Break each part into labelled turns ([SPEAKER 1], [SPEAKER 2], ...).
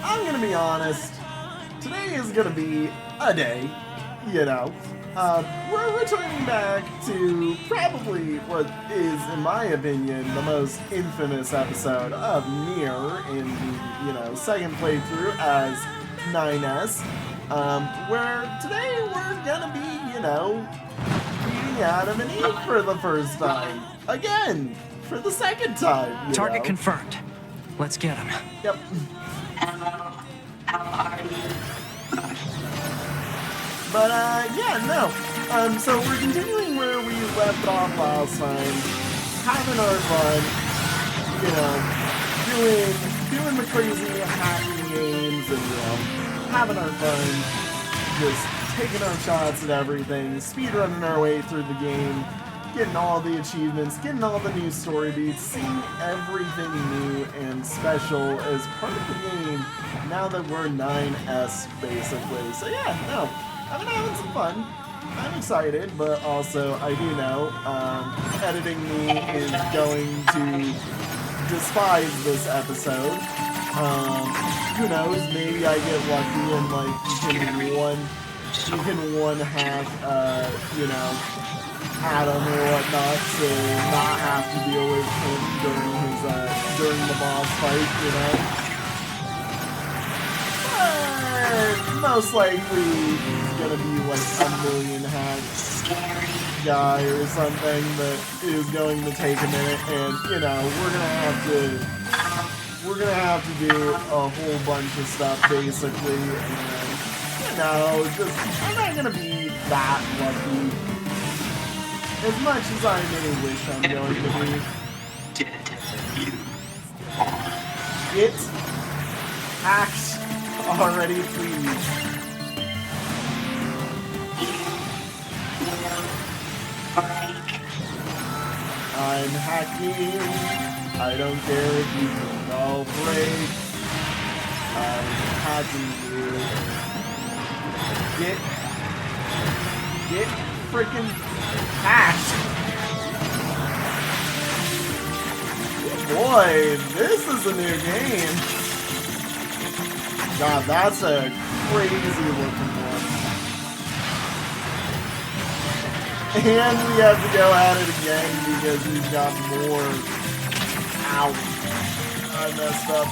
[SPEAKER 1] I'm gonna be honest. Today is gonna be a day, you know. We're returning back to probably what is, in my opinion, the most infamous episode of Nier in the, second playthrough as 9S. Where today we're gonna be, beating Adam and Eve for the first time. Again, for the second time,
[SPEAKER 2] Target confirmed. Let's get him.
[SPEAKER 1] Yep.
[SPEAKER 3] Hello. How are you?
[SPEAKER 1] But, so we're continuing where we left off last time, having our fun, doing the crazy hacking games and, having our fun, just taking our shots at everything, speedrunning our way through the game, getting all the achievements, getting all the new story beats, seeing everything new and special as part of the game now that we're 9S, basically. So I've been having some fun. I'm excited, but also I do know editing me is going to despise this episode. Who knows? Maybe I get lucky and you can one hack, Adam or whatnot to not have to deal with him during the boss fight, But most likely he's gonna be like a million hack guy or something that is going to take a minute, and we're gonna have to do a whole bunch of stuff basically, and I'm not gonna be that lucky. As much as I may wish I'm going to be. Get hacked already, please. I'm hacking. I don't care if you can all break. I'm hacking you. Get freaking hacked. Boy, this is a new game. God, that's a crazy looking one. And we have to go at it again because we've got more. Ow. I messed up.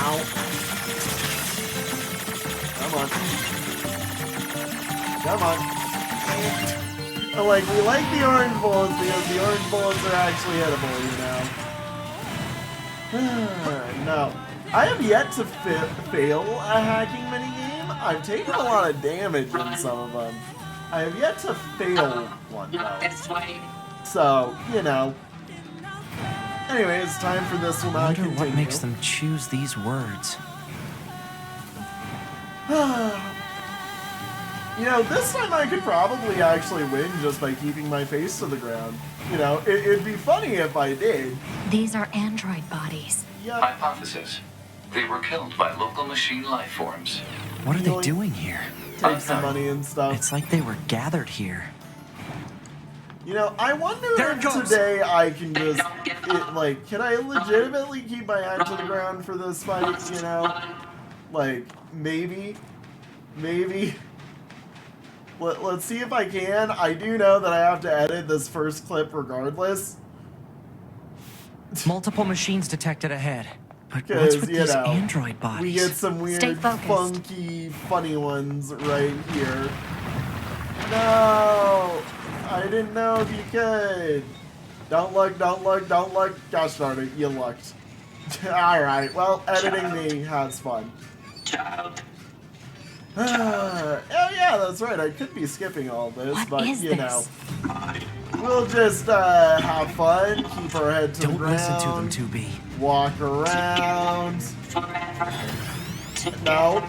[SPEAKER 1] Ow. Come on. We like the orange bullets because the orange bullets are actually hittable, No. I have yet to fail a hacking minigame. I've taken a lot of damage in some of them. I have yet to fail one, though. So, Anyway, it's time for this one to continue.
[SPEAKER 2] What makes them choose these words?
[SPEAKER 1] This time I could probably actually win just by keeping my face to the ground. It'd be funny if I did.
[SPEAKER 4] These are android bodies.
[SPEAKER 1] Yep.
[SPEAKER 5] Hypothesis. They were killed by local machine life forms.
[SPEAKER 2] What are they doing here?
[SPEAKER 1] Take some money and stuff.
[SPEAKER 2] It's like they were gathered here.
[SPEAKER 1] I wonder if today I can just, can I legitimately keep my head to the ground for this fight, Maybe. Let's see if I can. I do know that I have to edit this first clip regardless.
[SPEAKER 2] Multiple machines detected ahead. But what's with these android bodies?
[SPEAKER 1] We get some weird, funky, funny ones right here. No! I didn't know if you could. Don't look. Gosh darn it, you looked. Alright, well, editing me has fun. Oh yeah, that's right. I could be skipping all this, but we'll just have fun, keep our head to the ground.
[SPEAKER 2] Don't listen to them, 2B.
[SPEAKER 1] Walk around. No,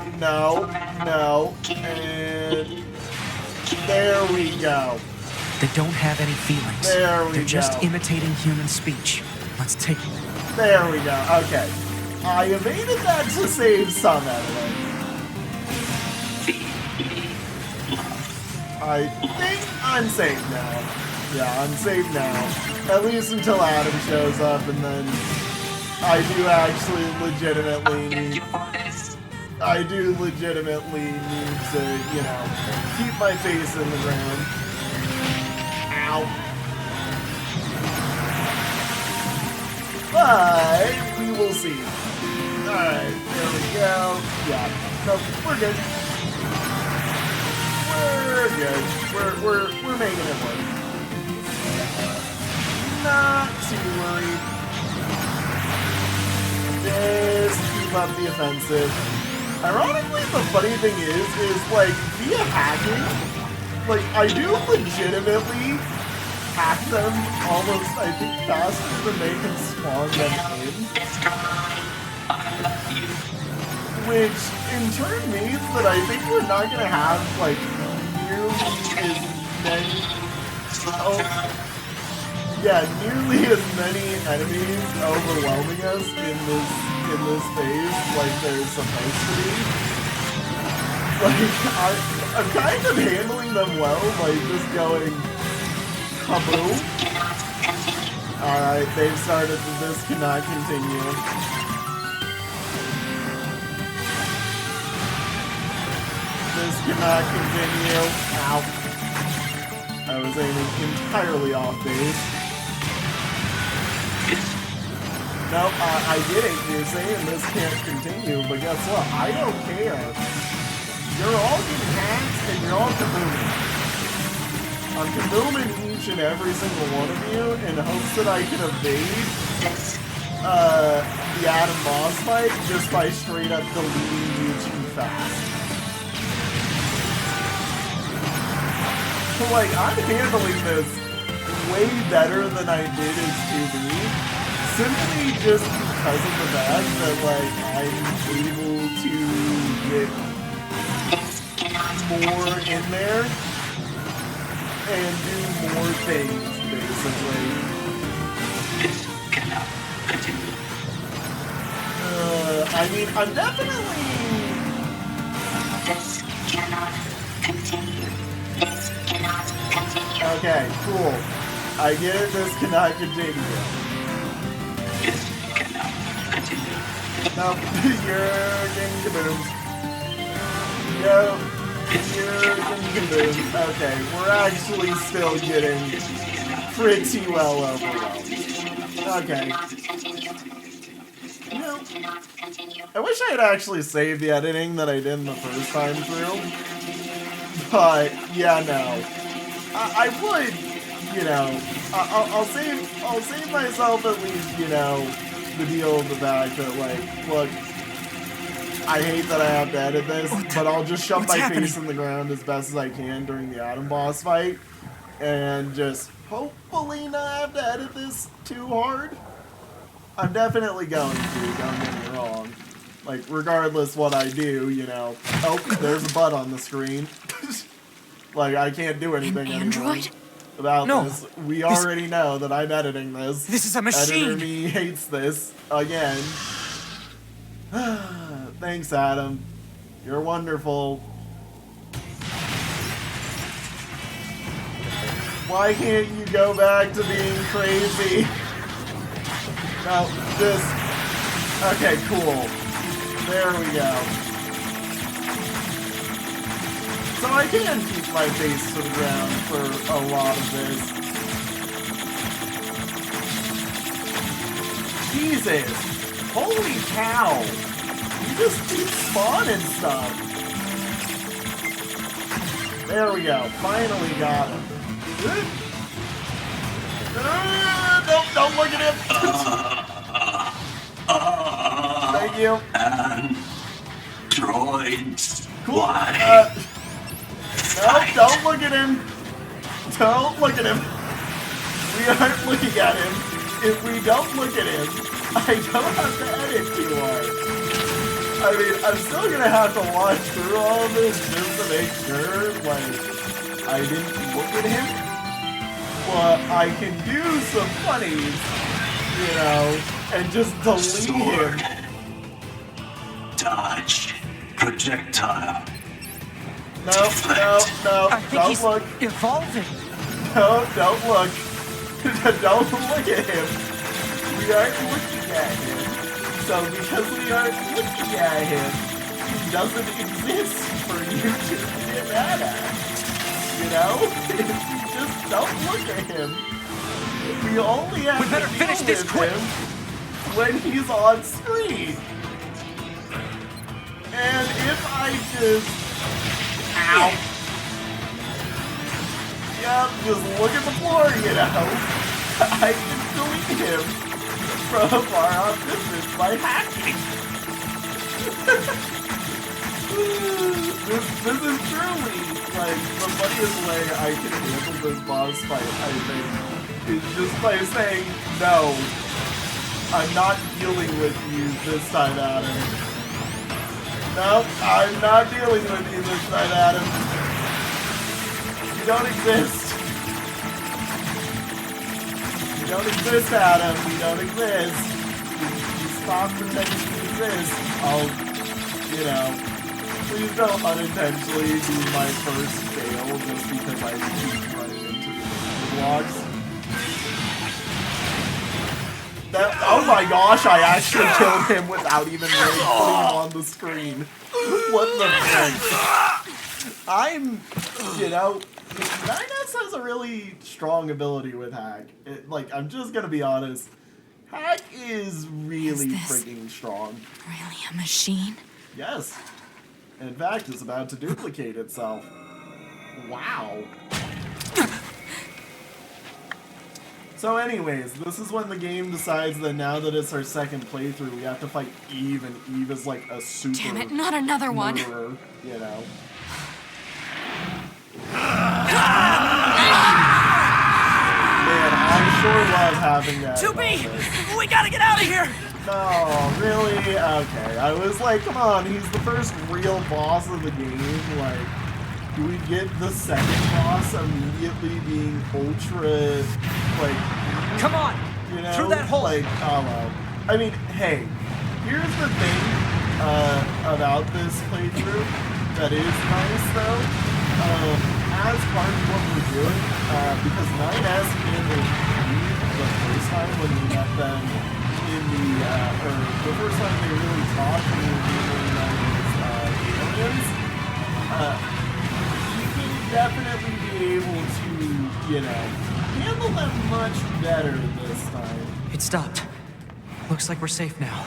[SPEAKER 1] and there we go.
[SPEAKER 2] They don't have any feelings. They're just imitating human speech. Let's take it.
[SPEAKER 1] There we go. Okay, I evaded that to save some editing. I think I'm safe now. Yeah, I'm safe now. At least until Adam shows up, and then I do actually legitimately need... I do legitimately need to, you know, keep my face in the ground. Ow. But we will see. Alright, there we go. Yeah, nope, we're good. We're good. We're making it work. Not too worried. Just keep up the offensive. Ironically, the funny thing is like, via hacking, like, I do legitimately hack them almost, I think, faster than they can spawn them in. Which, in turn, means that I think we're not going to have, like, nearly as many... Oh, yeah, nearly as many enemies overwhelming us in this phase like there's supposed to be. Like, I'm kind of handling them well, like, just going kaboom. Alright, they've started to this cannot continue. This cannot continue. Ow. I was aiming entirely off base. Nope, I get it. You're saying this can't continue, but guess what? I don't care. You're all getting hacked and you're all kabooming. I'm kabooming each and every single one of you in hopes that I can evade the Adam boss fight just by straight up deleting you too fast. So, like, I'm handling this way better than I did as 2B. Simply just because of the fact that, like, I'm able to get more in there and do more things, basically.
[SPEAKER 3] This cannot continue.
[SPEAKER 1] I mean, I'm definitely...
[SPEAKER 3] This cannot continue. This cannot continue.
[SPEAKER 1] Okay, cool. I get it, this cannot continue.
[SPEAKER 3] This cannot continue.
[SPEAKER 1] No, you're getting kabooms. Yo, you're getting kabooms. Okay, we're actually still getting pretty well overwhelmed. Okay. You know, I wish I had actually saved the editing that I did the first time through. But, yeah, no. I would, you know, I'll save myself at least, you know, the deal of the fact that, like, look, I hate that I have to edit this, but I'll just shove my face in the ground as best as I can during the Adam boss fight, and just hopefully not have to edit this too hard. I'm definitely going to, don't get me wrong. Like, regardless what I do, you know. Oh, there's a butt on the screen. Like, I can't do anything anymore about this. We already know that I'm editing this.
[SPEAKER 2] This is a machine.
[SPEAKER 1] Editor me hates this again. Thanks, Adam. You're wonderful. Why can't you go back to being crazy? No, just... Okay, cool. There we go. So I can keep my face to the ground for a lot of this. Jesus! Holy cow! You just keep spawning stuff. There we go. Finally got him. Don't look at him! Thank you.
[SPEAKER 3] Droids.
[SPEAKER 1] Cool.
[SPEAKER 3] Why?
[SPEAKER 1] No, don't look at him. Don't look at him. We aren't looking at him. If we don't look at him, I don't have to edit too hard. I mean, I'm still gonna have to watch through all of this just to make sure, like, I didn't look at him. But I can do some funnies, you know, and just delete him.
[SPEAKER 3] Dodge. Projectile.
[SPEAKER 1] No,
[SPEAKER 2] I think
[SPEAKER 1] don't
[SPEAKER 2] he's
[SPEAKER 1] look.
[SPEAKER 2] evolving.
[SPEAKER 1] Don't look. Don't look at him. We aren't looking at him. So because we aren't looking at him, he doesn't exist for you to get mad at. You know? You just don't look at him. We only have
[SPEAKER 2] We better
[SPEAKER 1] to
[SPEAKER 2] finish
[SPEAKER 1] deal
[SPEAKER 2] this
[SPEAKER 1] with
[SPEAKER 2] quick.
[SPEAKER 1] him when he's on screen. And if I just... Ow. Yep, just look at the floor, you know. I can delete him from a far off distance by hacking. this is truly, like, the funniest way I can handle this boss fight, I think, is just by saying, no, I'm not dealing with you this time, Adam. Nope, I'm not dealing with you this time, Adam. You don't exist. You don't exist, Adam. You don't exist. You stop pretending you exist. I'll, you know, please don't unintentionally do my first fail just because I keep running into the blocks. That, oh my gosh, I actually killed him without even really putting him on the screen. What the frick? I'm, you know, 9S has a really strong ability with hack. Like, I'm just gonna be honest. Hack is really freaking strong.
[SPEAKER 4] Really a machine?
[SPEAKER 1] Yes. In fact, it's about to duplicate itself. Wow. So anyways, this is when the game decides that now that it's our second playthrough, we have to fight Eve, and Eve is like a super
[SPEAKER 4] Damn it, not another one.
[SPEAKER 1] murderer, you know. Man, I sure love having that.
[SPEAKER 2] 2B! We gotta get out of here!
[SPEAKER 1] No, really? Okay. I was like, come on, he's the first real boss of the game. Like, do we get the second boss immediately being ultra, like...
[SPEAKER 2] Come on!
[SPEAKER 1] You know?
[SPEAKER 2] Through that hole!
[SPEAKER 1] Like, oh well. I mean, hey, here's the thing about this playthrough that is nice, though. As part of what we're doing, because 9S handled Eve the first time when we met them in the first time they really talked when we were dealing with aliens, you can definitely be able to, you know, handle them much better this time.
[SPEAKER 2] It stopped. Looks like we're safe now.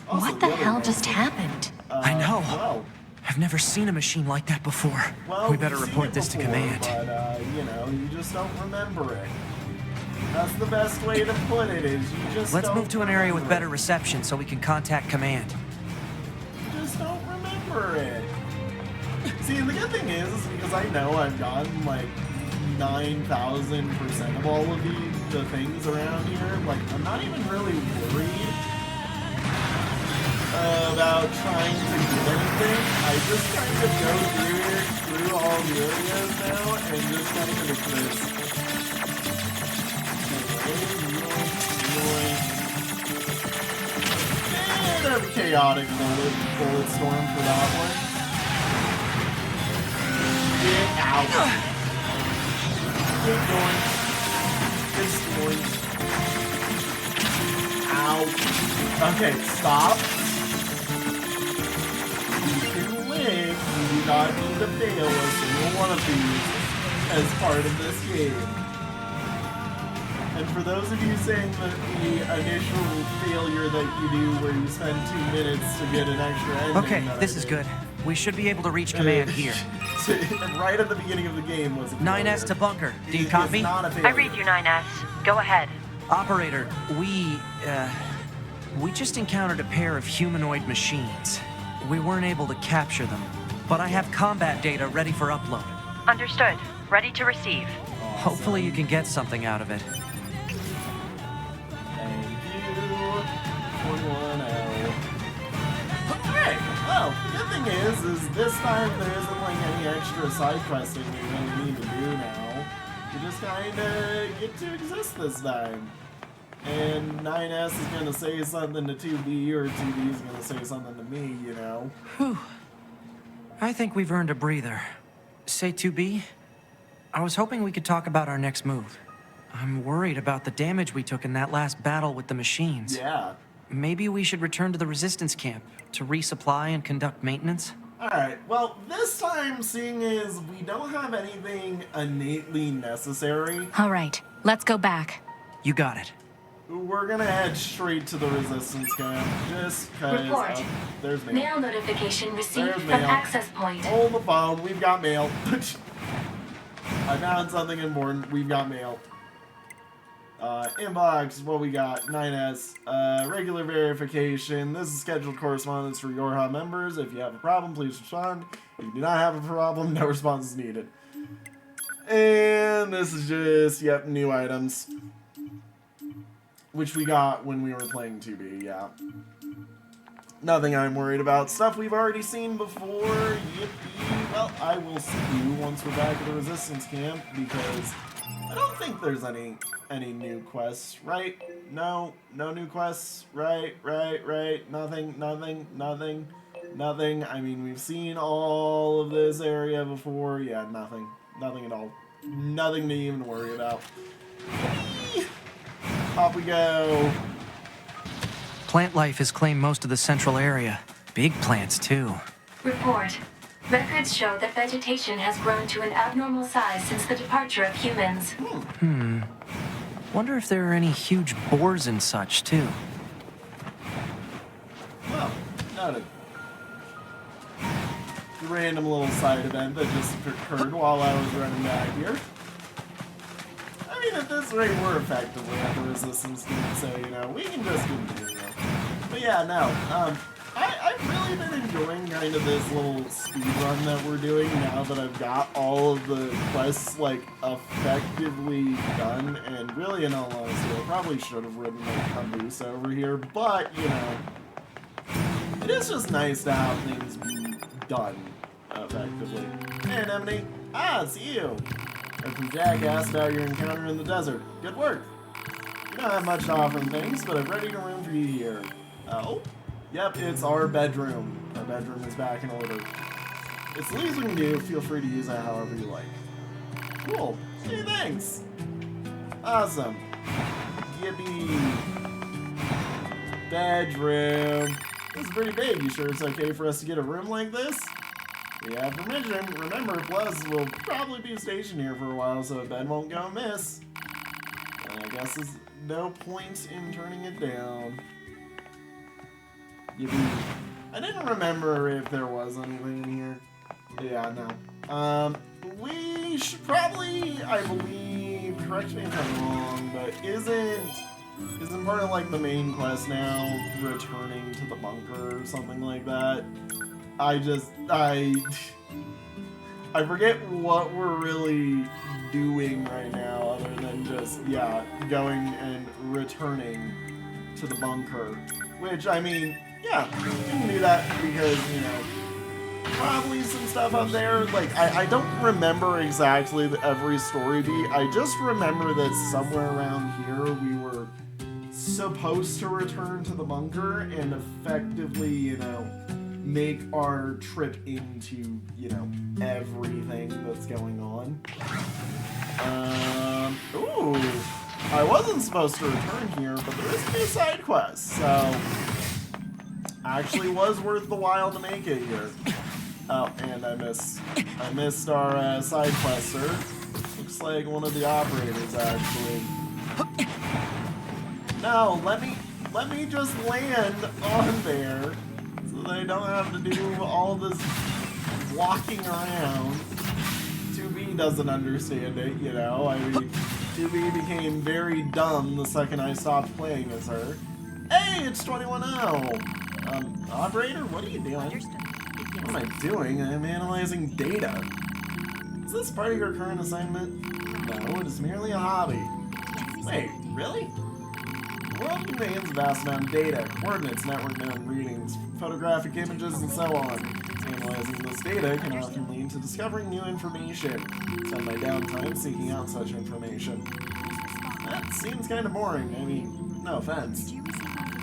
[SPEAKER 1] Also,
[SPEAKER 4] What the
[SPEAKER 1] other
[SPEAKER 4] hell
[SPEAKER 1] thing,
[SPEAKER 4] just happened?
[SPEAKER 2] I know.
[SPEAKER 1] Well,
[SPEAKER 2] I've never seen a machine like that before.
[SPEAKER 1] well,
[SPEAKER 2] We better
[SPEAKER 1] you've seen
[SPEAKER 2] report
[SPEAKER 1] it
[SPEAKER 2] this to
[SPEAKER 1] before,
[SPEAKER 2] command.
[SPEAKER 1] But, you know, you just don't remember it. That's the best way to put it, is you just
[SPEAKER 2] Let's
[SPEAKER 1] don't
[SPEAKER 2] move to an area with
[SPEAKER 1] remember
[SPEAKER 2] better reception so we can contact command.
[SPEAKER 1] You just don't remember it. See, and the good thing is because I know I've gotten, like, 9,000% of all of the things around here, like, I'm not even really worried about trying to get anything. I just kind of go through all the areas now and just kind of exist. And a chaotic bullet storm for that one. Get out. Get going. Destroyed. Ow. Okay, stop. You can live. You do not need to fail a single one of these as part of this game. And for those of you saying that the initial failure that you do where you spend 2 minutes to get an extra ending...
[SPEAKER 2] Okay, this is good. We should be able to reach command here.
[SPEAKER 1] Right at the beginning of the game was a
[SPEAKER 2] 9S to bunker. Do you
[SPEAKER 1] It's
[SPEAKER 2] copy?
[SPEAKER 1] not a
[SPEAKER 6] I
[SPEAKER 1] failure.
[SPEAKER 6] read you, 9S. Go ahead.
[SPEAKER 2] Operator, we just encountered a pair of humanoid machines. We weren't able to capture them, but I have combat data ready for upload.
[SPEAKER 6] Understood. Ready to receive.
[SPEAKER 2] Hopefully you can get something out of it.
[SPEAKER 1] Thank you. 110. Alright, well, the good thing is this time there isn't like any extra side questing we really need to do now. You just kinda get to exist this time. And 9S is gonna say something to 2B, or 2B is gonna say something to me, you know.
[SPEAKER 2] Whew. I think we've earned a breather. Say 2B? I was hoping we could talk about our next move. I'm worried about the damage we took in that last battle with the machines.
[SPEAKER 1] Yeah.
[SPEAKER 2] Maybe we should return to the resistance camp to resupply and conduct maintenance?
[SPEAKER 1] Alright, well, this time, seeing as we don't have anything innately necessary,
[SPEAKER 4] All right, let's go back.
[SPEAKER 2] You got it.
[SPEAKER 1] we're gonna head straight to the resistance camp, just cause...
[SPEAKER 7] Report.
[SPEAKER 1] There's mail.
[SPEAKER 7] Mail notification received
[SPEAKER 1] There's
[SPEAKER 7] from
[SPEAKER 1] mail.
[SPEAKER 7] access point.
[SPEAKER 1] Hold the phone, we've got mail. I found something important, we've got mail. Inbox, what we got? 9S. Regular verification. This is scheduled correspondence for your hub members. If you have a problem, please respond. If you do not have a problem, no response is needed. And this is just, yep, new items. Which we got when we were playing 2B, yeah. Nothing I'm worried about. Stuff we've already seen before. Yippee. Well, I will see you once we're back at the resistance camp, because I don't think there's any new quests, right? No new quests, right, nothing. I mean, we've seen all of this area before. Yeah, nothing at all. Nothing to even worry about. Off we go.
[SPEAKER 2] Plant life has claimed most of the central area. Big plants, too.
[SPEAKER 7] Report. Records show that vegetation has grown to an abnormal size since the departure of humans.
[SPEAKER 2] Wonder if there are any huge boars and such, too.
[SPEAKER 1] Well, noted. Random little side event that just occurred while I was running back here. I mean, at this rate, we're effectively at the resistance team, so, you know, we can just continue. But yeah, no, I've really been enjoying kind of this little speed run that we're doing now that I've got all of the quests, like, effectively done, and really, in all honesty, I probably should have ridden like Caboose over here, but, you know, it is just nice to have things be done effectively. Hey, Anemone. Ah, it's you. I'm from Jack asked about your encounter in the desert. Good work. You don't have much to offer and things, but I've readied a room for you here. Oh? Yep, it's our bedroom. Our bedroom is back in order. It's the least we can do. Feel free to use that however you like. Cool. Hey, thanks. Awesome. Yippee. Bedroom. This is pretty big. You sure it's okay for us to get a room like this? We have permission. Remember, Plus will probably be stationed here for a while, so a bed won't go amiss. And I guess there's no point in turning it down. I didn't remember if there was anything in here. Yeah, no. We should probably, I believe, correct me if I'm wrong, but isn't part of like the main quest now returning to the bunker or something like that? I forget what we're really doing right now other than just, yeah, going and returning to the bunker. Which, I mean, yeah, we can do that because, you know, probably some stuff up there. Like, I don't remember exactly every story beat. I just remember that somewhere around here we were supposed to return to the bunker and effectively, you know, make our trip into, you know, everything that's going on. Ooh, I wasn't supposed to return here, but there is a new side quest, so actually was worth the while to make it here. Oh, and I missed our side quester. Looks like one of the operators actually. No, let me just land on there. They don't have to do all this walking around. 2B doesn't understand it, you know? I mean, 2B became very dumb the second I stopped playing as her. Hey, it's 21-0! Operator, what are you doing? What am I doing? I'm analyzing data. Is this part of your current assignment? No, it is merely a hobby. Wait, really? The world contains a vast amount of data, coordinates, network known readings, photographic images, and so on. Analyzing this data can often lead to discovering new information. Spend my downtime seeking out such information. That seems kind of boring. I mean, no offense.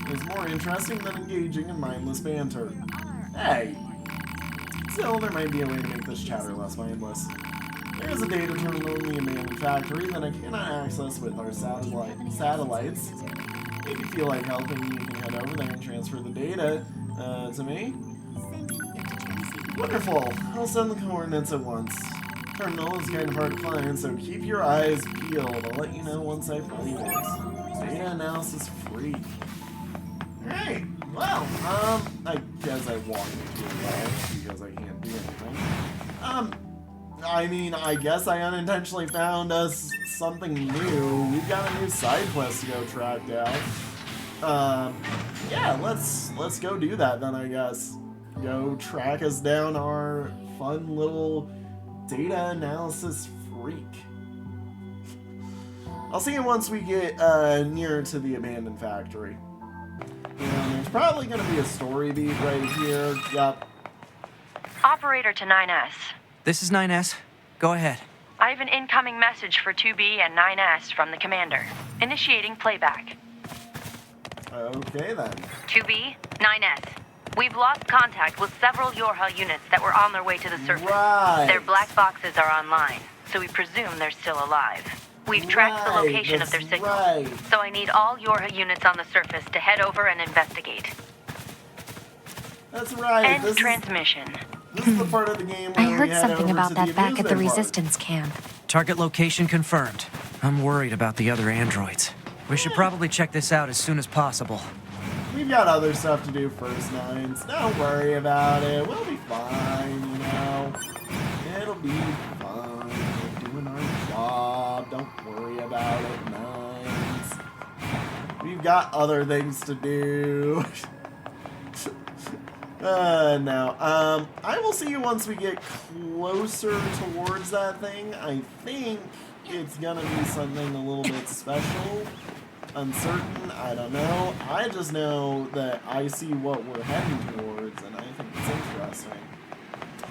[SPEAKER 1] It's more interesting than engaging in mindless banter. Hey! Still, there might be a way to make this chatter less mindless. There is a data terminal in the abandoned factory that I cannot access with our satellites. If you feel like helping, you can head over there and transfer the data to me. Wonderful. I'll send the coordinates at once. Terminal is kind of hard to find, so keep your eyes peeled. I'll let you know once I find it. Data analysis free. Alright, well, I guess I walked into a wall because I can't do anything. I mean, I guess I unintentionally found us something new. We've got a new side quest to go track down. Yeah, let's go do that then, I guess. Go track us down our fun little data analysis freak. I'll see you once we get near to the abandoned factory. And there's probably going to be a story beat right here. Yep.
[SPEAKER 6] Operator to 9S.
[SPEAKER 2] This is 9S. Go ahead.
[SPEAKER 6] I have an incoming message for 2B and 9S from the commander. Initiating playback.
[SPEAKER 1] Okay then.
[SPEAKER 6] 2B, 9S. We've lost contact with several Yorha units that were on their way to the surface.
[SPEAKER 1] Right.
[SPEAKER 6] Their black boxes are online, so we presume they're still alive. We've tracked the location of their signal, so I need all Yorha units on the surface to head over and investigate.
[SPEAKER 1] That's right.
[SPEAKER 6] End transmission.
[SPEAKER 1] This is the part of the game
[SPEAKER 4] I
[SPEAKER 1] where
[SPEAKER 4] heard
[SPEAKER 1] we head
[SPEAKER 4] something
[SPEAKER 1] over
[SPEAKER 4] about
[SPEAKER 1] to
[SPEAKER 4] that
[SPEAKER 1] the
[SPEAKER 4] back at the
[SPEAKER 1] amusement park.
[SPEAKER 4] resistance camp.
[SPEAKER 2] Target location confirmed. I'm worried about the other androids. We should probably check this out as soon as possible.
[SPEAKER 1] We've got other stuff to do first, Nines. Don't worry about it. We'll be fine, you know. It'll be fine. We're doing our job. Don't worry about it, Nines. We've got other things to do. No. I will see you once we get closer towards that thing. I think it's gonna be something a little bit special. Uncertain, I don't know. I just know that I see what we're heading towards, and I think it's interesting.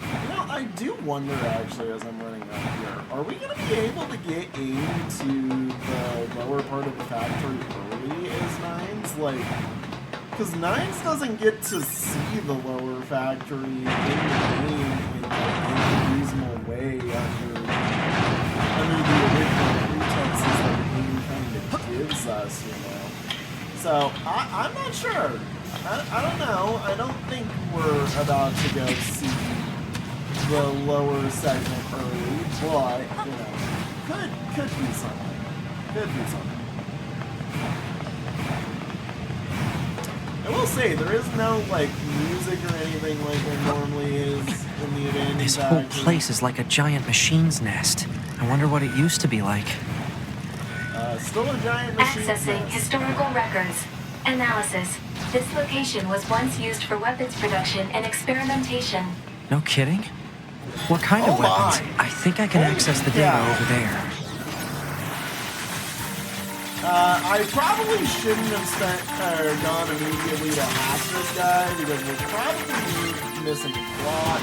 [SPEAKER 1] You know, I do wonder, actually, as I'm running up here, are we going to be able to get into the lower part of the factory early as Nines? Like, because Nines doesn't get to see the lower factory in the game in a reasonable way under the original pretenses that the game kind of gives us, you know. So, I'm not sure. I don't know. I don't think we're about to go see the lower segment early, but, you know, could be something. Could be something. I will say, there is no, like, music or anything like there normally is in the abandoned
[SPEAKER 2] This whole
[SPEAKER 1] factory.
[SPEAKER 2] place is like a giant machine's nest. I wonder what it used to be like.
[SPEAKER 1] Still a giant machine.
[SPEAKER 7] Accessing
[SPEAKER 1] nest.
[SPEAKER 7] historical records. Analysis. This location was once used for weapons production and experimentation.
[SPEAKER 2] No kidding? What kind of
[SPEAKER 1] Oh
[SPEAKER 2] weapons?
[SPEAKER 1] my.
[SPEAKER 2] I think I can access the data
[SPEAKER 1] Yeah.
[SPEAKER 2] over there.
[SPEAKER 1] I probably shouldn't have gone immediately to hack this guy because we're probably missing a plot.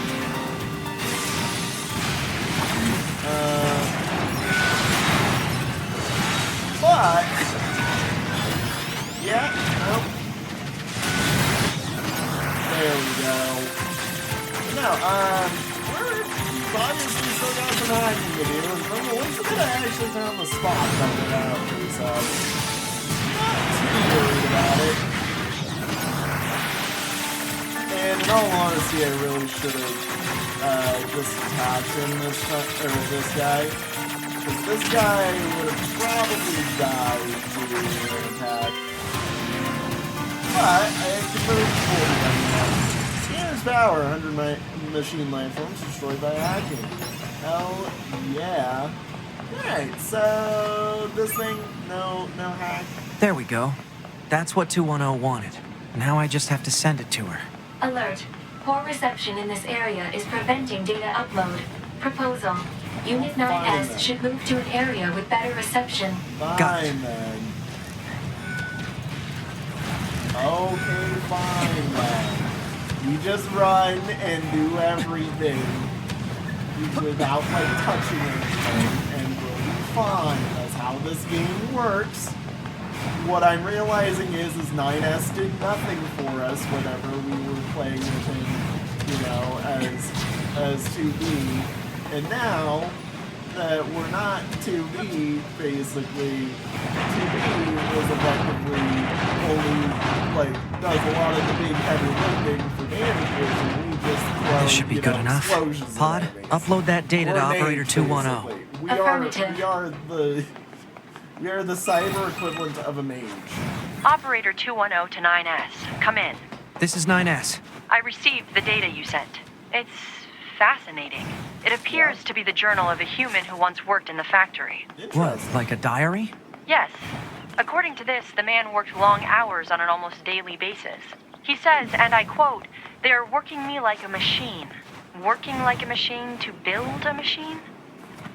[SPEAKER 1] But yeah, nope. There we go. No, we've obviously still got some hacking to do. And the ones that I actually found the spot coming out, so not too worried about it. And in all honesty, I really should have just attacked him this guy. Because this guy would have probably died to an attack. But I converted 40 Scanner's power, 100 machine life forms destroyed by hacking. Hell yeah. Alright, so this thing, no hack.
[SPEAKER 2] There we go. That's what 210 wanted. Now I just have to send it to her.
[SPEAKER 7] Alert. Poor reception in this area is preventing data upload. Proposal. Unit 9S should move to an area with better reception.
[SPEAKER 2] Got it.
[SPEAKER 1] Fine then. Okay, fine then. You just run and do everything without like touching anything and we'll be fine. That's how this game works. What I'm realizing is 9S did nothing for us whenever we were playing with him, you know, as 2B. And now that we're not 2B, basically. 2B is effectively only, like, does a lot of the big heavy lifting for damages, and we just throw,
[SPEAKER 2] This should be good enough.
[SPEAKER 1] explosions
[SPEAKER 2] Pod,
[SPEAKER 1] at enemies.
[SPEAKER 2] upload that data to
[SPEAKER 1] We're
[SPEAKER 2] Operator
[SPEAKER 1] mage,
[SPEAKER 2] 210.
[SPEAKER 1] basically.
[SPEAKER 7] Affirmative.
[SPEAKER 1] We are the cyber equivalent of a mage.
[SPEAKER 6] Operator 210 to 9S. Come in.
[SPEAKER 2] This is 9S.
[SPEAKER 6] I received the data you sent. It's fascinating. It appears to be the journal of a human who once worked in the factory.
[SPEAKER 2] What,
[SPEAKER 1] Interesting.
[SPEAKER 2] like a diary?
[SPEAKER 6] Yes. According to this, the man worked long hours on an almost daily basis. He says, and I quote, "They are working me like a machine. Working like a machine to build a machine?"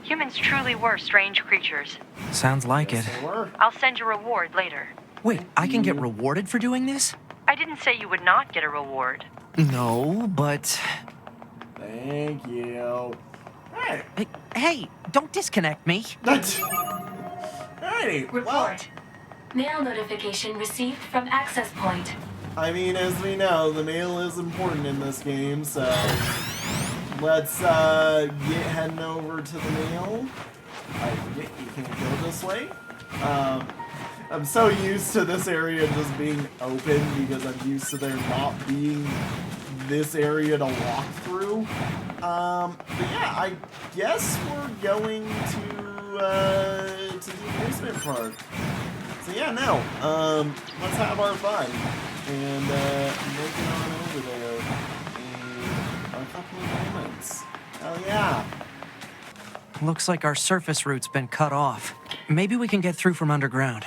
[SPEAKER 6] Humans truly were strange creatures.
[SPEAKER 2] Sounds like it.
[SPEAKER 1] Yes, they were.
[SPEAKER 6] I'll send you a reward later.
[SPEAKER 2] Wait, I can get rewarded for doing this?
[SPEAKER 6] I didn't say you would not get a reward.
[SPEAKER 2] No, but...
[SPEAKER 1] Thank you. Alright.
[SPEAKER 2] Hey, don't disconnect me.
[SPEAKER 1] Alrighty. Well,
[SPEAKER 7] Report. Mail notification received from access point.
[SPEAKER 1] I mean, as we know, the mail is important in this game, so let's get heading over to the mail. I forget you can't go this way. I'm so used to this area just being open because I'm used to there not being this area to walk through. But yeah, I guess we're going to the amusement park. So yeah, no. Let's have our fun and make it on over there in a couple of moments. Hell yeah.
[SPEAKER 2] Looks like our surface route's been cut off. Maybe we can get through from underground.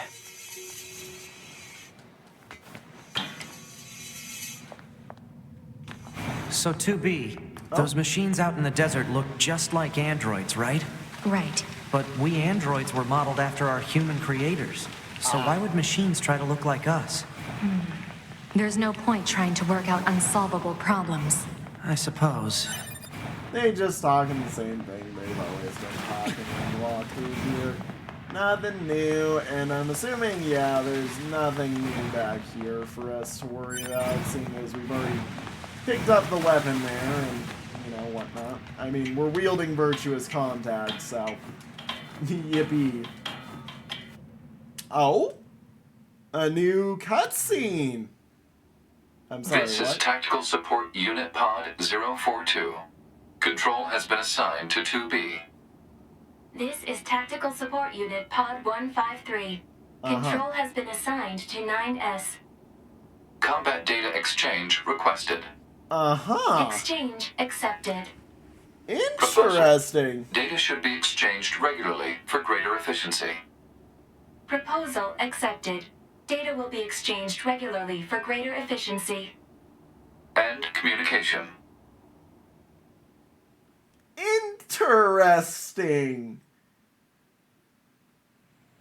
[SPEAKER 2] So 2B, those machines out in the desert look just like androids, right?
[SPEAKER 4] Right.
[SPEAKER 2] But we androids were modeled after our human creators. So why would machines try to look like us?
[SPEAKER 4] There's no point trying to work out unsolvable problems.
[SPEAKER 2] I suppose.
[SPEAKER 1] They just talking the same thing they've always been talking when you walk through here. Nothing new, and I'm assuming, yeah, there's nothing new back here for us to worry about, seeing as we've already picked up the weapon there and, you know, whatnot. I mean, we're wielding virtuous contact, so yippee. Oh? A new cutscene! I'm sorry,
[SPEAKER 5] This is
[SPEAKER 1] what?
[SPEAKER 5] Tactical Support Unit Pod 042. Control has been assigned to 2B.
[SPEAKER 7] This is Tactical Support Unit Pod 153. Control has been assigned to 9S.
[SPEAKER 5] Combat data exchange requested.
[SPEAKER 7] Exchange accepted.
[SPEAKER 1] Interesting.
[SPEAKER 5] Data should be exchanged regularly for greater efficiency.
[SPEAKER 7] Proposal accepted. Data will be exchanged regularly for greater efficiency.
[SPEAKER 5] End communication.
[SPEAKER 1] Interesting.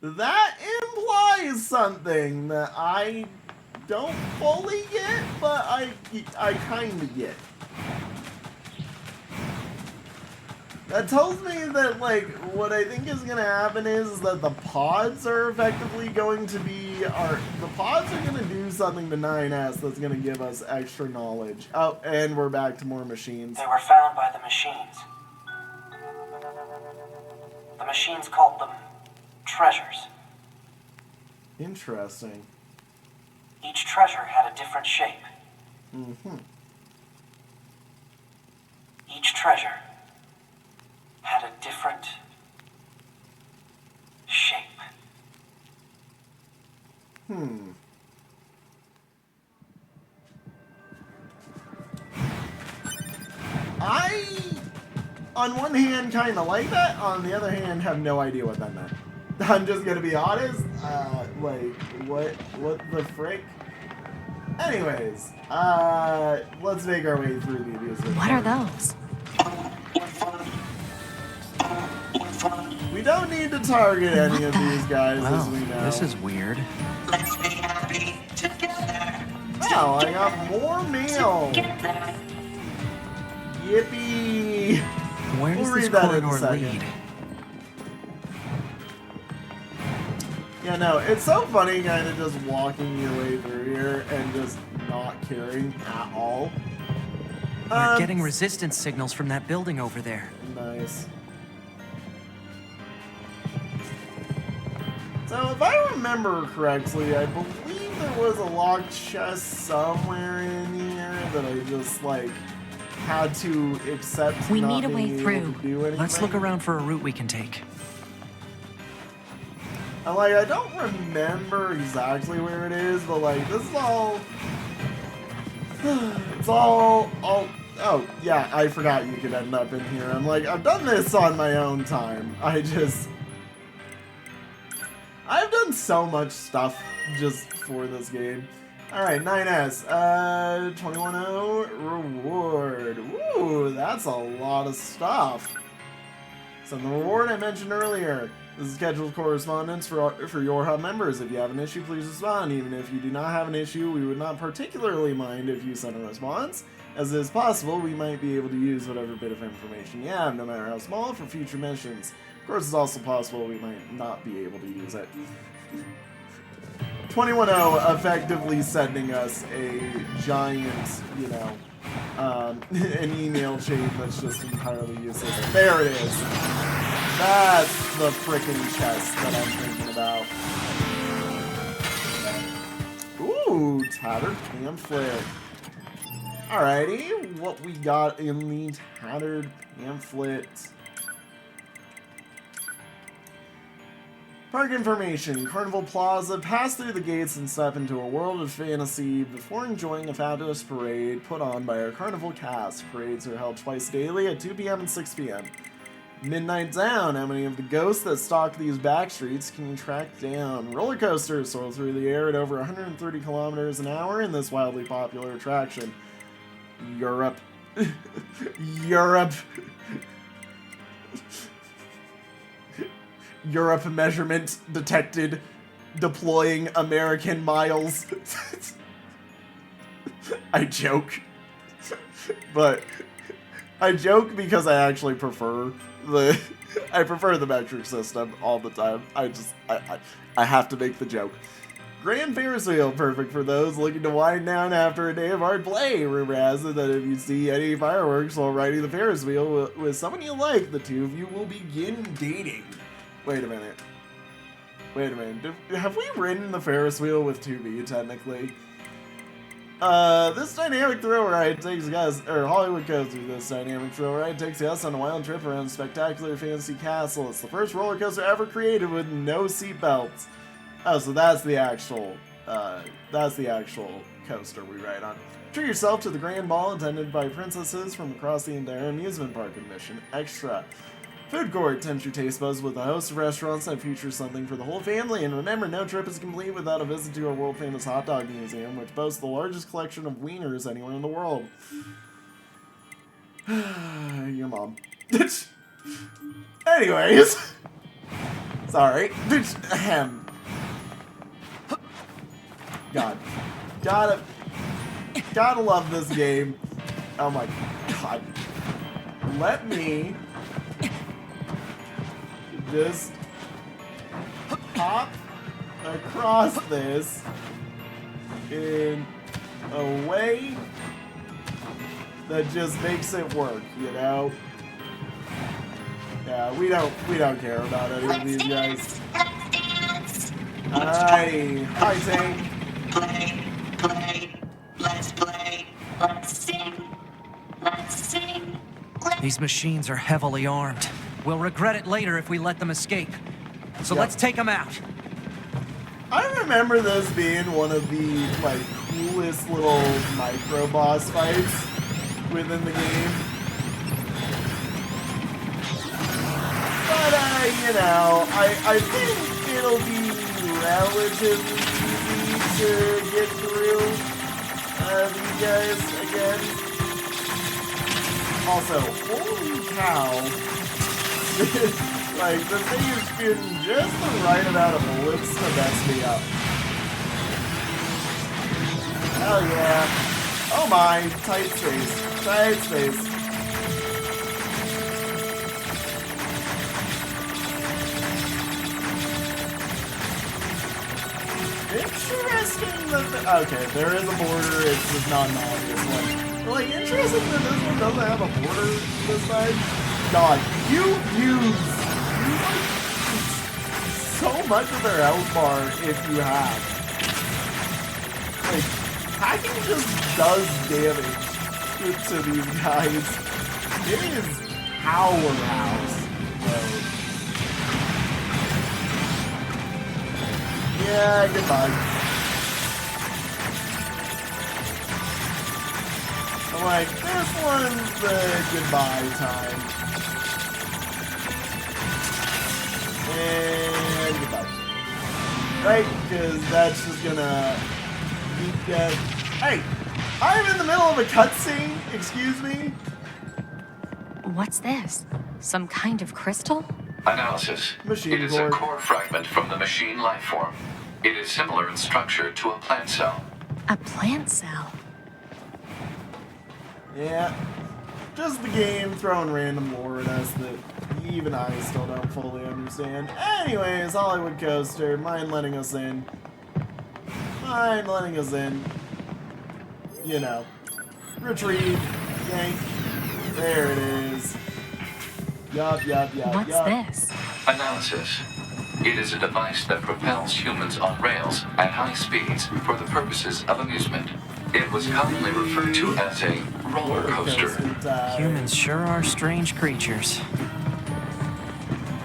[SPEAKER 1] That implies something that I don't fully get, but I kind of get. That tells me that, like, what I think is going to happen is that the pods are effectively going to be the pods are going to do something to 9S that's going to give us extra knowledge. Oh, and we're back to more machines.
[SPEAKER 8] They were found by the machines. The machines called them treasures.
[SPEAKER 1] Interesting.
[SPEAKER 8] Each treasure had a different shape. Each treasure had a different shape.
[SPEAKER 1] I, on one hand, kind of like that. On the other hand, have no idea what that meant. I'm just gonna be honest. Like, what the frick? Anyways, let's make our way through the amusement
[SPEAKER 4] What are
[SPEAKER 1] park.
[SPEAKER 4] those?
[SPEAKER 1] We don't need to target any of these guys, as
[SPEAKER 2] Wow,
[SPEAKER 1] we know.
[SPEAKER 2] this is weird.
[SPEAKER 3] Let's be happy together.
[SPEAKER 1] Oh, I got more mail.
[SPEAKER 3] Together.
[SPEAKER 1] Yippee!
[SPEAKER 2] Where
[SPEAKER 1] We'll
[SPEAKER 2] does this
[SPEAKER 1] read that in a
[SPEAKER 2] corridor
[SPEAKER 1] second.
[SPEAKER 2] lead?
[SPEAKER 1] Yeah, no, it's so funny kind of just walking your way through here and just not caring at all.
[SPEAKER 2] We're getting resistance signals from that building over there.
[SPEAKER 1] Nice. So if I remember correctly, I believe there was a locked chest somewhere in here that I just, like, had to accept
[SPEAKER 4] We
[SPEAKER 1] not
[SPEAKER 4] need a way
[SPEAKER 1] being able
[SPEAKER 4] through.
[SPEAKER 1] to do anything.
[SPEAKER 2] Let's look around for a route we can take.
[SPEAKER 1] And, like, I don't remember exactly where it is, but, like, this is all... It's all... Oh, yeah, I forgot you could end up in here. I'm like, I've done this on my own time. I've done so much stuff just for this game. Alright, 9S. 21-0 reward. Ooh, that's a lot of stuff. Send the reward I mentioned earlier. This is scheduled correspondence for your hub members. If you have an issue, please respond. Even if you do not have an issue, we would not particularly mind if you send a response. As it is possible, we might be able to use whatever bit of information you have, no matter how small, for future missions. Of course, it's also possible we might not be able to use it. 21-0 effectively sending us a giant, you know, an email chain that's just entirely useless. There it is. That's the frickin' chest that I'm thinking about. Ooh, tattered pamphlet. Alrighty, what we got in the tattered pamphlet? Park information. Carnival Plaza. Pass through the gates and step into a world of fantasy before enjoying a fabulous parade put on by our carnival cast. Parades are held twice daily at 2 p.m. and 6 p.m. Midnight Down. How many of the ghosts that stalk these back streets can you track down? Roller coasters soar through the air at over 130 kilometers an hour in this wildly popular attraction. Europe. Europe. Europe measurement detected. Deploying American miles. I joke. But I joke because I actually prefer the metric system all the time. I have to make the joke. Grand Ferris wheel, perfect for those looking to wind down after a day of hard play. Rumor has it that if you see any fireworks while riding the Ferris wheel with someone you like, the two of you will begin dating. Wait a minute. Have we ridden the Ferris wheel with 2B, technically? This dynamic thrill ride takes us, or Hollywood Coaster, this dynamic thrill ride takes us on a wild trip around a spectacular fantasy castle. It's the first roller coaster ever created with no seatbelts. Oh, so that's the actual coaster we ride on. Treat yourself to the grand ball attended by princesses from across the entire amusement park. Admission extra. Food court tempts your taste buds with a host of restaurants that feature something for the whole family. And remember, no trip is complete without a visit to our world-famous hot dog museum, which boasts the largest collection of wieners anywhere in the world. Your mom. Anyways. Sorry. God. Gotta love this game. Oh my god. Let me just hop across this in a way that just makes it work, you know? Yeah, we don't care about any of these guys. Alrighty, hi Tank.
[SPEAKER 3] Let's play, let's sing, let's sing.
[SPEAKER 2] These machines are heavily armed. We'll regret it later if we let them escape. So let's take them out.
[SPEAKER 1] I remember this being one of the, like, coolest little micro boss fights within the game. But, you know, I think it'll be relatively easy to get through these guys again. Also, holy cow. Like, the thing is shooting just the right amount of bullets to mess me up. Hell yeah. Oh my, tight space. Tight space. Interesting that okay, there is a border, it's just not an obvious one. But, like, interesting that this one doesn't have a border this time. God, you use so much of their health bar if you have. Like, hacking just does damage to these guys. It is powerhouse mode. Yeah, goodbye. I'm like, this one's the goodbye time. And goodbye. Right? Because that's just gonna keep that. Hey! I'm in the middle of a cutscene! Excuse me?
[SPEAKER 4] What's this? Some kind of crystal?
[SPEAKER 5] Analysis.
[SPEAKER 1] Machine
[SPEAKER 5] It is
[SPEAKER 1] core.
[SPEAKER 5] a core fragment from the machine lifeform. It is similar in structure to a plant cell.
[SPEAKER 4] A plant cell.
[SPEAKER 1] Yeah. Just the game throwing random lore at us that even I still don't fully understand. Anyways, Hollywood Coaster, mind letting us in. Mind letting us in. You know. Retrieve. Yank. There it is. Yup.
[SPEAKER 4] What's this?
[SPEAKER 5] Analysis. It is a device that propels humans on rails at high speeds for the purposes of amusement. It was commonly referred to as a roller coaster.
[SPEAKER 2] Humans sure are strange creatures.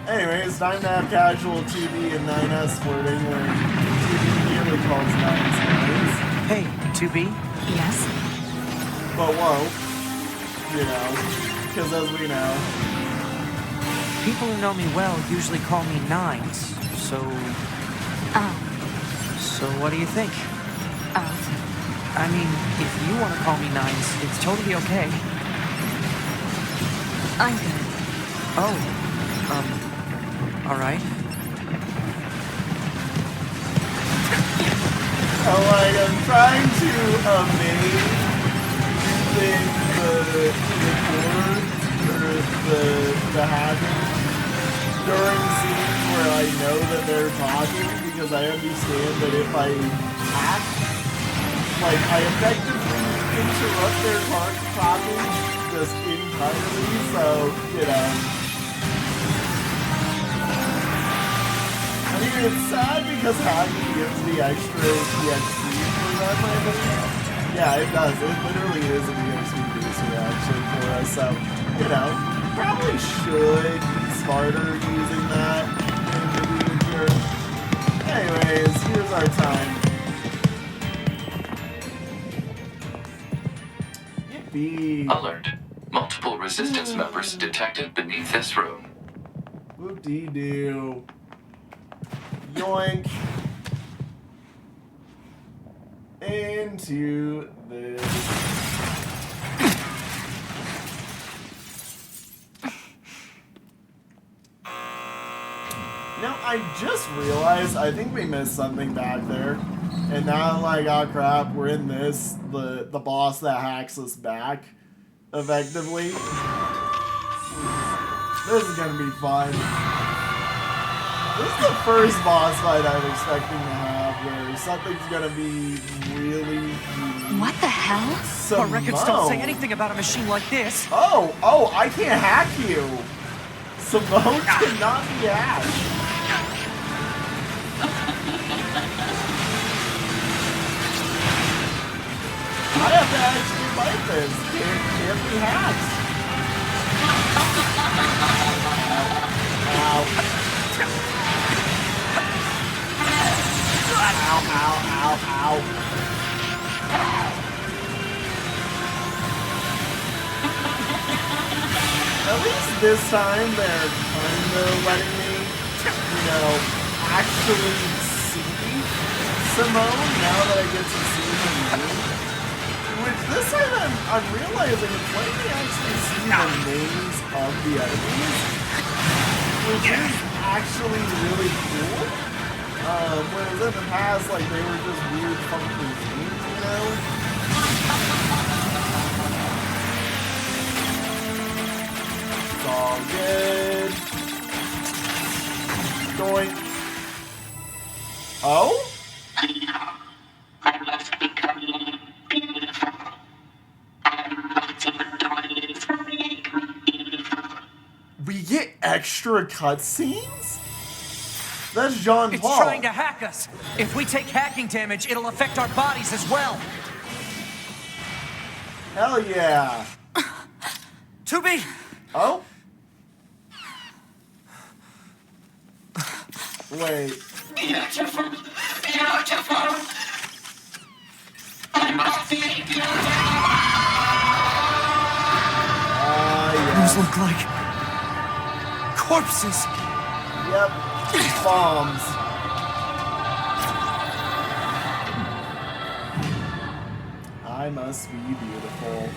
[SPEAKER 1] Anyways, time to have casual 2D and 9S flirting where 2D nearly calls 9's names.
[SPEAKER 2] Hey, 2B?
[SPEAKER 4] Yes?
[SPEAKER 1] But whoa. You know. Because as we know.
[SPEAKER 2] People who know me well usually call me Nines, so...
[SPEAKER 4] Oh.
[SPEAKER 2] So what do you think?
[SPEAKER 4] Oh.
[SPEAKER 2] I mean, if you want to call me Nines, it's totally okay.
[SPEAKER 4] I'm good.
[SPEAKER 2] Oh, alright.
[SPEAKER 1] Oh, like, I'm trying to amaze using the chords or the hacking during scenes where I know that they're talking because I understand that if I hack, like, I effectively interrupt their talking just entirely, so, you know. I mean, it's sad because hacking gives me extra EXP for that, I believe. Yeah, it does. It literally is an EXP booster, actually, for us, so, you know, probably should be smarter using that in the future. Anyways, here's our time. Yippee!
[SPEAKER 5] Alert. Multiple resistance members detected beneath this room.
[SPEAKER 1] Whoop-dee-doo. Yoink. Into this. Now, I just realized, I think we missed something back there. And now I'm like, oh crap, we're in this, the boss that hacks us back, effectively. This is gonna be fun. This is the first boss fight I'm expecting to have where something's gonna be really unique.
[SPEAKER 4] What the hell?
[SPEAKER 2] Our records don't say anything about a machine like this.
[SPEAKER 1] Oh, I can't hack you. Simone cannot be hacked. I have to actually fight this. Can't be hacked. Ow. Ow. At least this time they're kind of letting me, you know, actually see Simone now that I get to see her move. Which this time I'm realizing it's letting me actually see the names of the enemies, which is actually really cool. Whereas in the past, like, they were just weird, funky names, you know? It's all good. Doink. Oh?
[SPEAKER 3] I must become beautiful. And what's inventories make me beautiful.
[SPEAKER 1] We get extra cutscenes? That's Jean
[SPEAKER 2] It's
[SPEAKER 1] Paul.
[SPEAKER 2] trying to hack us. If we take hacking damage, it'll affect our bodies as well.
[SPEAKER 1] Hell yeah.
[SPEAKER 2] 2B!
[SPEAKER 1] Oh? Wait.
[SPEAKER 3] Beautiful. Beautiful. I must take you
[SPEAKER 1] Yeah.
[SPEAKER 2] Those look like corpses.
[SPEAKER 1] Yep. Bombs. I must be beautiful.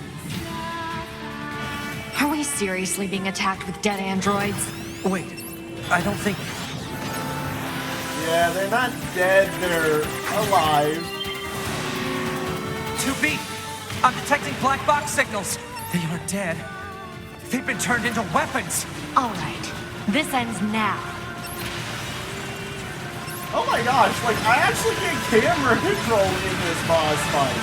[SPEAKER 4] Are we seriously being attacked with dead androids?
[SPEAKER 2] Wait, I don't think...
[SPEAKER 1] Yeah, they're not dead, they're alive.
[SPEAKER 2] 2B! I'm detecting black box signals. They aren't dead. They've been turned into weapons.
[SPEAKER 4] All right. This ends now.
[SPEAKER 1] Oh my gosh, like, I actually get camera control in this boss fight.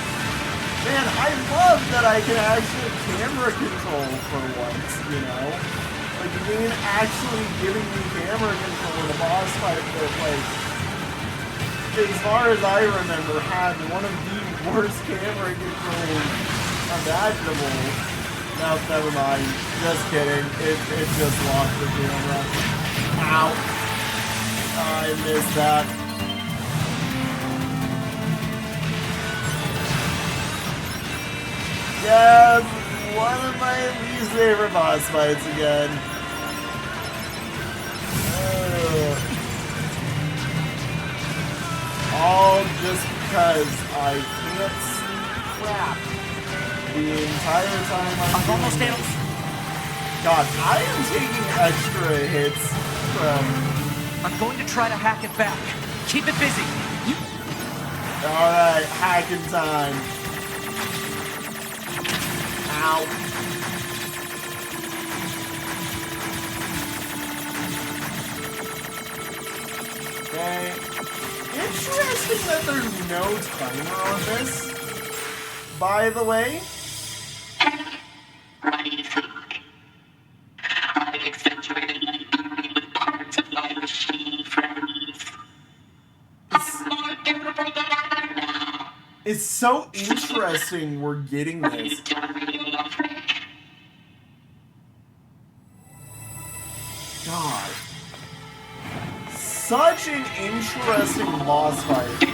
[SPEAKER 1] Man, I love that I can actually camera control for once, you know? Like, the game actually giving me camera control in a boss fight that, like, as far as I remember, had one of the worst camera controls imaginable. No, never mind. Just kidding. It just lost the camera. Ow. I missed that. Yes! One of my least favorite boss fights again. All just because I can't see crap the entire time I'm
[SPEAKER 2] almost
[SPEAKER 1] doing
[SPEAKER 2] down.
[SPEAKER 1] this. God, I am taking extra hits from...
[SPEAKER 2] I'm going to try to hack it back. Keep it busy.
[SPEAKER 1] Alright, hacking time. Ow. Okay. Interesting that there's no timer on this, by the way.
[SPEAKER 3] What do you think? I've accentuated my beauty with parts of my machine friends. I'm more beautiful than ever now.
[SPEAKER 1] It's so interesting we're getting
[SPEAKER 3] Are you
[SPEAKER 1] this.
[SPEAKER 3] still reading your freak?
[SPEAKER 1] God. Such an interesting boss fight.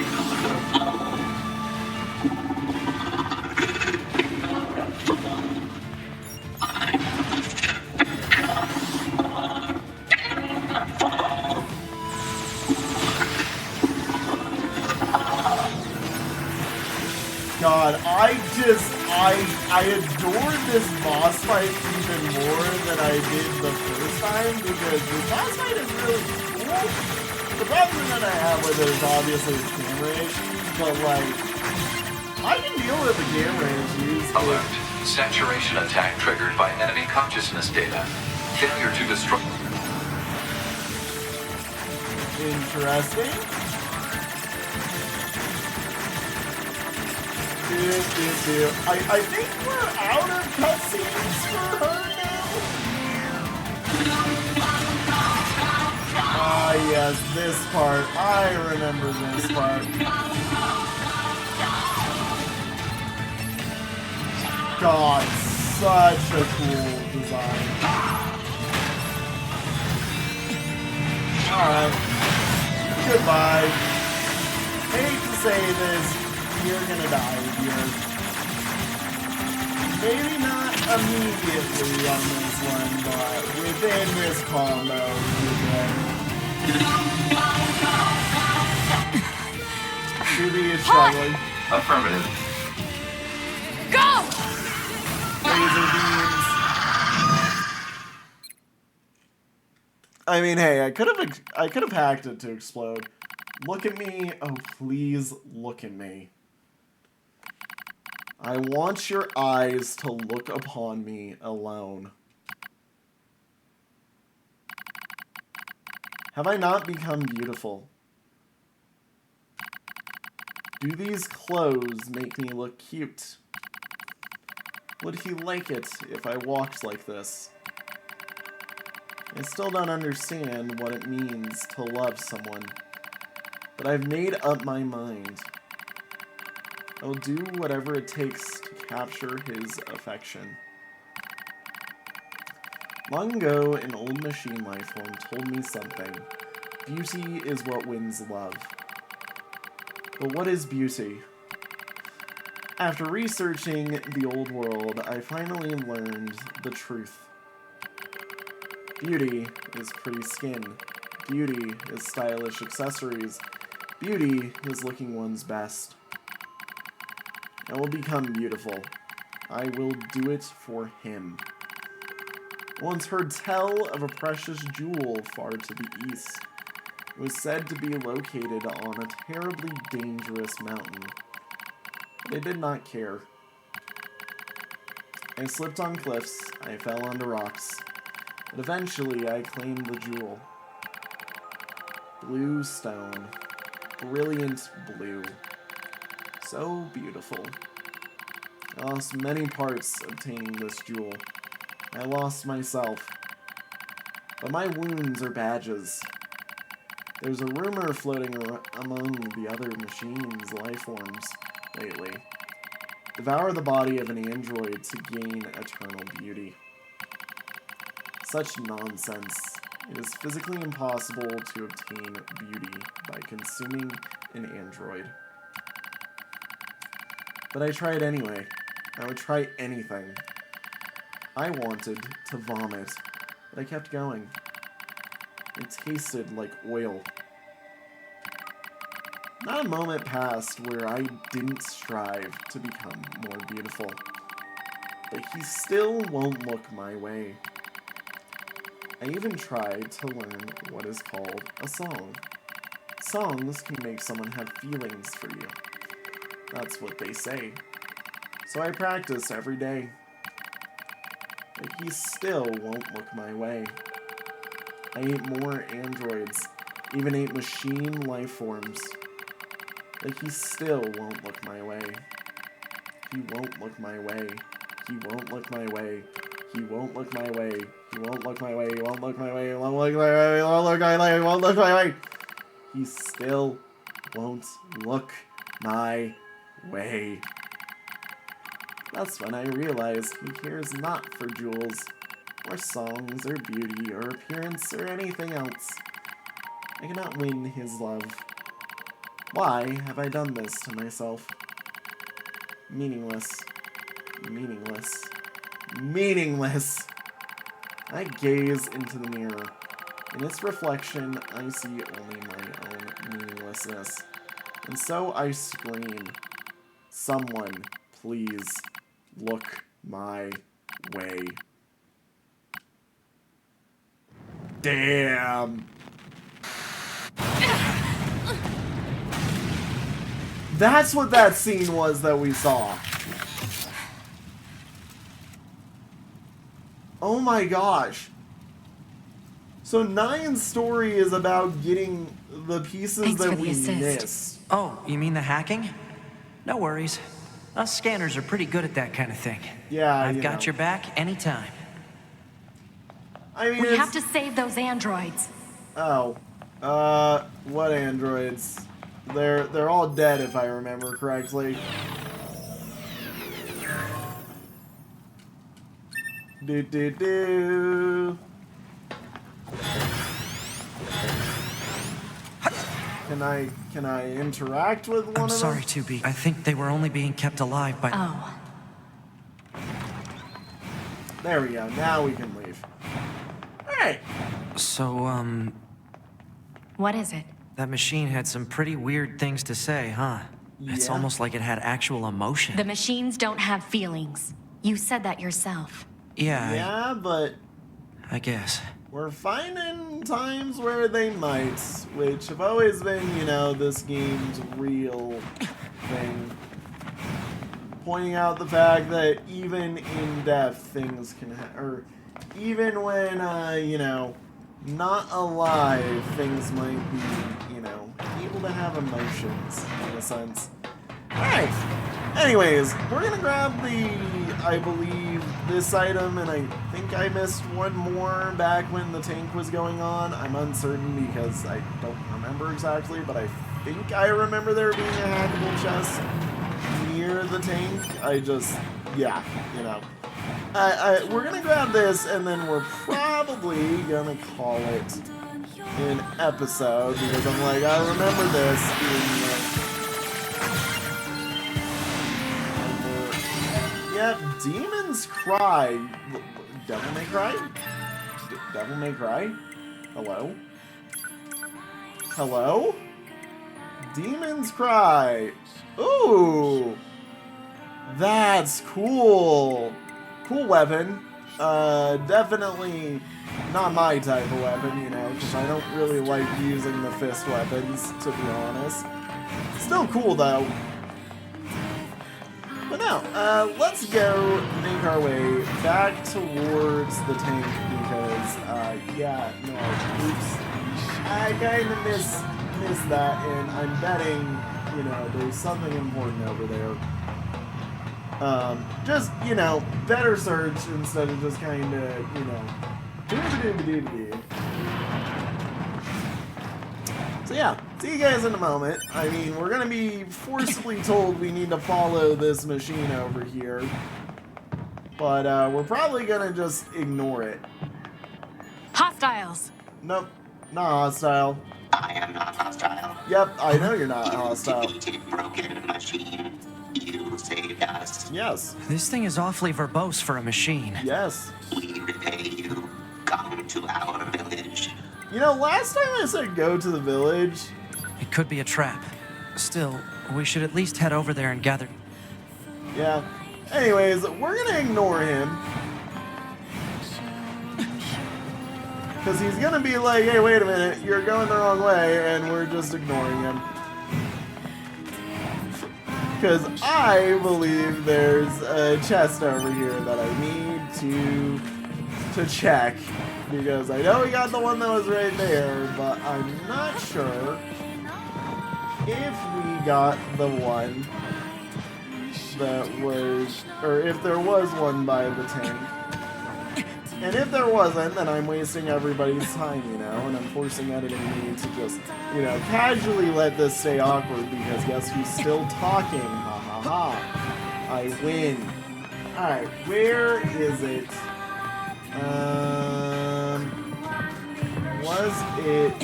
[SPEAKER 1] God, I adored this boss fight even more than I did the first time because this boss fight is really cool. The problem that I have with it is obviously the camera issues, but like, I can deal with the camera issues.
[SPEAKER 5] Alert. Saturation attack triggered by enemy consciousness data. Failure to destroy...
[SPEAKER 1] Interesting. I think we're out of cutscenes for her now. Ah, yes, this part. I remember this part. God, such a cool design. Alright. Goodbye. Hate to say this, you're gonna die here. Maybe not immediately on this one, but within this combo, you're dead. 2B is struggling.
[SPEAKER 5] Affirmative.
[SPEAKER 4] Go!
[SPEAKER 1] Laser beams. I mean, hey, I could have hacked it to explode. Look at me. Oh, please look at me. I want your eyes to look upon me alone. Have I not become beautiful? Do these clothes make me look cute? Would he like it if I walked like this? I still don't understand what it means to love someone, but I've made up my mind. I'll do whatever it takes to capture his affection. Long ago, an old machine lifeform told me something. Beauty is what wins love. But what is beauty? After researching the old world, I finally learned the truth. Beauty is pretty skin. Beauty is stylish accessories. Beauty is looking one's best. I will become beautiful. I will do it for him. I once heard tell of a precious jewel far to the east. It was said to be located on a terribly dangerous mountain. But I did not care. I slipped on cliffs, I fell onto rocks, but eventually I claimed the jewel. Blue stone. Brilliant blue. So beautiful. I lost many parts obtaining this jewel. I lost myself. But my wounds are badges. There's a rumor floating among the other machines' life forms lately. Devour the body of an android to gain eternal beauty. Such nonsense. It is physically impossible to obtain beauty by consuming an android. But I tried anyway. I would try anything. I wanted to vomit, but I kept going. It tasted like oil. Not a moment passed where I didn't strive to become more beautiful. But he still won't look my way. I even tried to learn what is called a song. Songs can make someone have feelings for you. That's what they say. So I practice every day. But he still won't look my way. I ate more androids, even ate machine life forms. But he still won't look my way. He won't look my way. He won't look my way. He won't look my way. He won't look my way. He won't look my way. He won't look my way. He won't look my way. He won't look my way. He still won't look my way. That's when I realized he cares not for jewels, or songs, or beauty, or appearance, or anything else. I cannot win his love. Why have I done this to myself? Meaningless. Meaningless. Meaningless! I gaze into the mirror. In its reflection, I see only my own meaninglessness. And so I scream, "Someone, please, look my way." Damn! That's what that scene was that we saw. Oh my gosh. So Nine's story is about getting the pieces
[SPEAKER 4] Thanks
[SPEAKER 1] that
[SPEAKER 4] for the
[SPEAKER 1] we
[SPEAKER 4] assist.
[SPEAKER 1] missed.
[SPEAKER 2] Oh, you mean the hacking? No worries. Us scanners are pretty good at that kind of thing.
[SPEAKER 1] Yeah,
[SPEAKER 2] I've got your back anytime.
[SPEAKER 1] I mean,
[SPEAKER 4] We have to save those androids.
[SPEAKER 1] Oh. What androids? They're all dead if I remember correctly. Do. Can I interact with one
[SPEAKER 2] I'm
[SPEAKER 1] of them?
[SPEAKER 2] sorry, 2B. I think they were only being kept alive by...
[SPEAKER 4] Oh.
[SPEAKER 1] There we go. Now we can leave. Alright.
[SPEAKER 2] So,
[SPEAKER 4] What is it?
[SPEAKER 2] that machine had some pretty weird things to say, huh? It's
[SPEAKER 1] Yeah.
[SPEAKER 2] almost like it had actual emotion.
[SPEAKER 4] The machines don't have feelings. You said that yourself.
[SPEAKER 2] Yeah,
[SPEAKER 1] Yeah, but
[SPEAKER 2] I guess.
[SPEAKER 1] we're finding times where they might, which have always been, you know, this game's real thing. Pointing out the fact that even in death things can or even when, you know, not alive, things might be, you know, able to have emotions, in a sense. Alright. Anyways, we're gonna grab the, I believe, this item, and I think I missed one more back when the tank was going on. I'm uncertain because I don't remember exactly, but I think I remember there being a hackable chest near the tank. Yeah, you know. We're gonna grab this, and then we're probably gonna call it an episode, because I'm like, I remember this being yep, Demon's Cry. Devil May Cry? Devil May Cry? Hello? Hello? Demon's Cry. Ooh! That's cool. Cool weapon. Definitely not my type of weapon, you know, because I don't really like using the fist weapons, to be honest. Still cool, though. But no, let's go make our way back towards the tank, because, yeah, no, oops. I kind of missed that, and I'm betting, you know, there's something important over there. Just, you know, better search instead of just kind of, you know, doo-ba-doo-ba-doo-ba-doo. So yeah, see you guys in a moment. I mean, we're gonna be forcibly told we need to follow this machine over here. But, we're probably gonna just ignore it.
[SPEAKER 4] Hostiles!
[SPEAKER 1] Nope, not hostile.
[SPEAKER 3] I am not hostile.
[SPEAKER 1] Yep, I know you're not hostile.
[SPEAKER 3] Defeated broken machine. You saved us.
[SPEAKER 1] Yes.
[SPEAKER 2] This thing is awfully verbose for a machine.
[SPEAKER 1] Yes.
[SPEAKER 3] We repay you. Come to our village.
[SPEAKER 1] You know, last time I said go to the village.
[SPEAKER 2] It could be a trap. Still, we should at least head over there and gather.
[SPEAKER 1] Yeah. Anyways, we're gonna ignore him. Because he's gonna be like, hey, wait a minute, you're going the wrong way, and we're just ignoring him. Because I believe there's a chest over here that I need to check. Because I know we got the one that was right there, but I'm not sure if we got the one that was, or if there was one by the tank. And if there wasn't, then I'm wasting everybody's time, you know, and I'm forcing editing me to just, you know, casually let this stay awkward, because guess who's still talking? Ha ha ha. I win. Alright, where is it? Was it...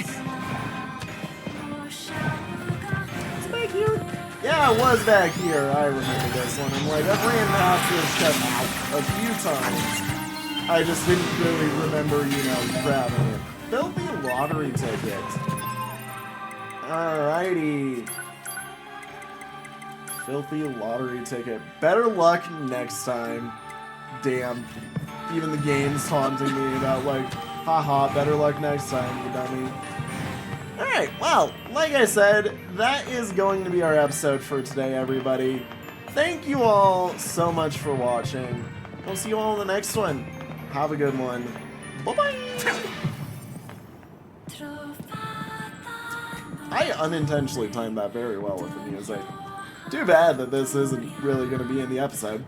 [SPEAKER 1] It's back here? Yeah, it was back here. I remember this one. I'm like, I've ran past this stuff a few times. I just didn't really remember, you know, grabbing it. Filthy lottery ticket. Alrighty. Filthy lottery ticket. Better luck next time. Damn. Even the game's taunting me about, like, haha, better luck next time, you dummy. Alright, well, like I said, that is going to be our episode for today, everybody. Thank you all so much for watching. We'll see you all in the next one. Have a good one. Bye-bye! I unintentionally timed that very well with the music. Too bad that this isn't really going to be in the episode.